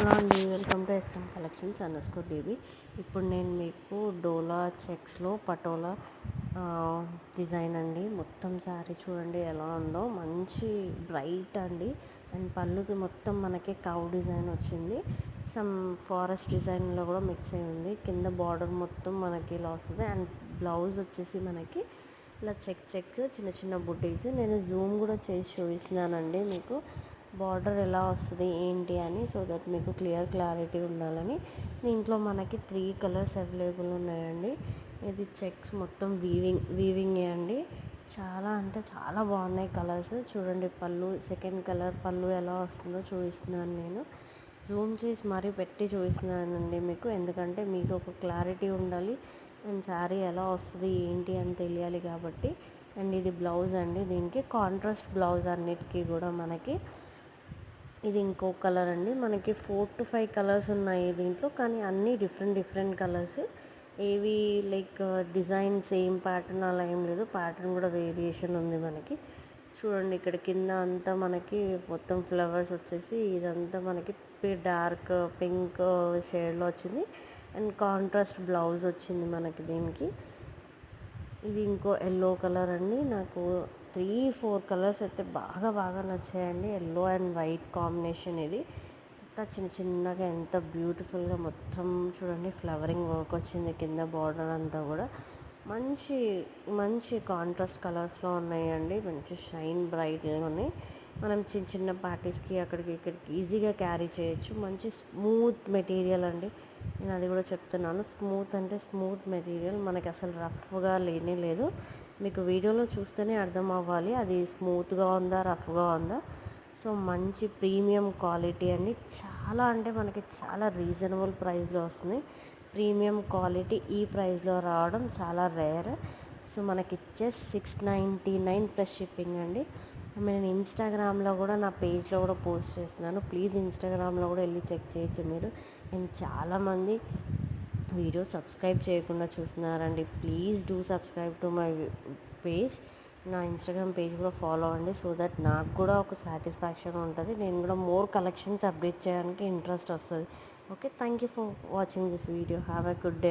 Hello అండి, welcome to S M collections underscore baby. ఇప్పుడు నేను మీకు డోలా చెక్స్లో పటోలా డిజైన్ అండి. మొత్తం శారీ చూడండి ఎలా ఉందో, మంచి బ్రైట్ అండి. అండ్ పళ్ళుకి మొత్తం మనకి కౌ డిజైన్ వచ్చింది. సమ్ ఫారెస్ట్ డిజైన్లో కూడా మిక్స్ అయి ఉంది. కింద బార్డర్ మొత్తం మనకి ఇలా వస్తుంది. అండ్ బ్లౌజ్ వచ్చేసి మనకి ఇలా చెక్స్ చిన్న చిన్న బుటీస్. నేను జూమ్ కూడా చేసి చూపిస్తున్నానండి మీకు బార్డర్ ఎలా వస్తుంది ఏంటి అని, సో దట్ మీకు క్లారిటీ ఉండాలని. దీంట్లో మనకి 3 కలర్స్ అవైలబుల్ ఉన్నాయండి. ఇది చెక్స్ మొత్తం వీవింగ్ అండి. చాలా అంటే చాలా బాగున్నాయి కలర్స్. చూడండి పళ్ళు, సెకండ్ కలర్ పళ్ళు ఎలా వస్తుందో చూపిస్తున్నాను. నేను జూమ్ చేసి మరీ పెట్టి చూపిస్తున్నానండి మీకు, ఎందుకంటే మీకు ఒక క్లారిటీ ఉండాలి అండ్ శారీ ఎలా వస్తుంది ఏంటి అని తెలియాలి కాబట్టి. అండ్ ఇది బ్లౌజ్ అండి. దీనికి కాంట్రాస్ట్ బ్లౌజ్ అన్నిటికీ కూడా మనకి. ఇది ఇంకో కలర్ అండి. మనకి 4 to 5 కలర్స్ ఉన్నాయి దీంట్లో, కానీ అన్నీ డిఫరెంట్ కలర్స్. ఏవి లైక్ డిజైన్ సేమ్ ప్యాటర్న్ అలా ఏం లేదు, ప్యాటర్న్ కూడా వేరియేషన్ ఉంది మనకి. చూడండి ఇక్కడ కింద అంతా మనకి మొత్తం ఫ్లవర్స్ వచ్చేసి ఇదంతా మనకి డార్క్ పింక్ షేడ్లో వచ్చింది. అండ్ కాంట్రాస్ట్ బ్లౌజ్ వచ్చింది మనకి దీనికి. ఇది ఇంకో ఎల్లో కలర్ అండి. నాకు 3-4 కలర్స్ అయితే బాగా నచ్చాయండి. Yellow and white combination. ఇది అంతా చిన్నగా ఎంత బ్యూటిఫుల్గా మొత్తం చూడండి ఫ్లవరింగ్ వర్క్ వచ్చింది కింద బార్డర్ అంతా కూడా. మంచి కాంట్రాస్ట్ కలర్స్లో ఉన్నాయండి. మంచి షైన్ బ్రైట్గా ఉన్నాయి. మనం చిన్న పార్టీస్కి అక్కడికి ఇక్కడికి ఈజీగా క్యారీ చేయొచ్చు. మంచి స్మూత్ మెటీరియల్ అండి. నేను అది కూడా చెప్తున్నాను, స్మూత్ అంటే స్మూత్ మెటీరియల్, మనకి అసలు రఫ్గా లేనే లేదు. మీకు వీడియోలో చూస్తేనే అర్థం అవ్వాలి అది స్మూత్గా ఉందా రఫ్గా ఉందా. సో మంచి ప్రీమియం క్వాలిటీ అండి. చాలా అంటే మనకి చాలా రీజనబుల్ ప్రైస్లో వస్తుంది. ప్రీమియం క్వాలిటీ ఈ ప్రైస్లో రావడం చాలా రేర్. సో మనకి జస్ట్ 699 ప్లస్ షిప్పింగ్ అండి. నేను ఇన్స్టాగ్రామ్లో కూడా నా పేజ్లో కూడా పోస్ట్ చేస్తున్నాను. ప్లీజ్ ఇన్స్టాగ్రామ్లో కూడా వెళ్ళి చెక్ చేయొచ్చు మీరు. అండ్ చాలామంది వీడియో సబ్స్క్రైబ్ చేయకుండా చూస్తున్నారండి. Please do subscribe to my page. నా ఇన్స్టాగ్రామ్ పేజ్ కూడా ఫాలో అవ్వండి, సో దట్ నాకు కూడా ఒక సాటిస్ఫాక్షన్ ఉంటుంది. నేను కూడా మోర్ కలెక్షన్స్ అప్డేట్ చేయడానికి ఇంట్రెస్ట్ వస్తుంది. Okay, thank you for watching this video. Have a good day.